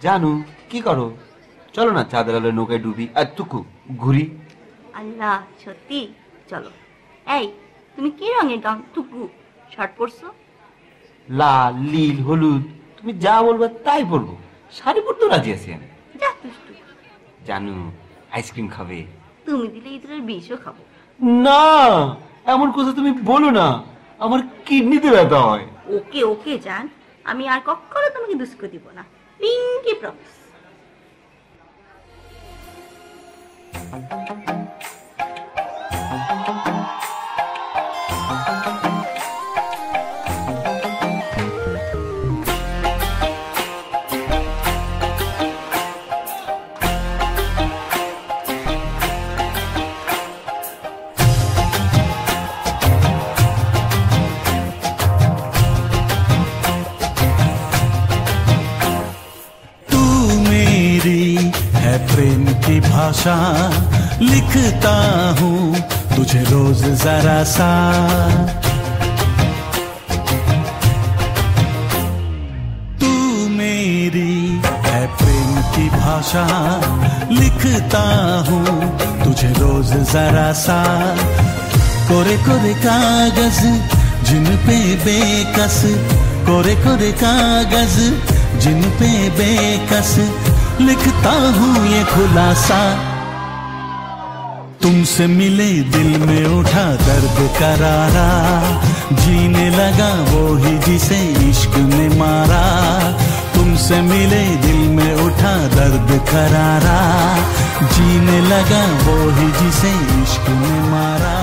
জানু কি করো? চলো না চাঁদের আলোয় নৌকায় ডুবি আর টুকু ঘুরি। আল্লাহ সত্যি চলো। এই তুমি কি রঙের গাউন টুকু শার্ট পরছো? লাল নীল হলুদ, তুমি যা বলবা তাই পরবো। শাড়ি পরতেও রাজি আছি আমি। যা দুষ্টু। জানু আইসক্রিম খাবে? তুমি দিলে ইঁদুরের বিষও খাবো। না এমন কথা তুমি বলো না, আমার কিডনিতে ব্যথা হয়। ওকে ওকে জান, আমি আর কখনো তোমাকে দুষ্ক দিব না, পিঙ্কি প্রমিস। प्रेम की भाषा लिखता हूँ तुझे रोज जरा सा। तू मेरी है प्रेम की भाषा लिखता हूँ तुझे रोज जरा सा। कोरे कोरे कागज जिन पे बेकस, कोरे कोरे कागज जिन पे बेकस लिखता हूँ ये खुलासा। तुमसे मिले दिल में उठा दर्द करारा, जीने लगा वो ही जिसे इश्क ने मारा। तुमसे मिले दिल में उठा दर्द करारा, जीने लगा वो ही जिसे इश्क ने मारा।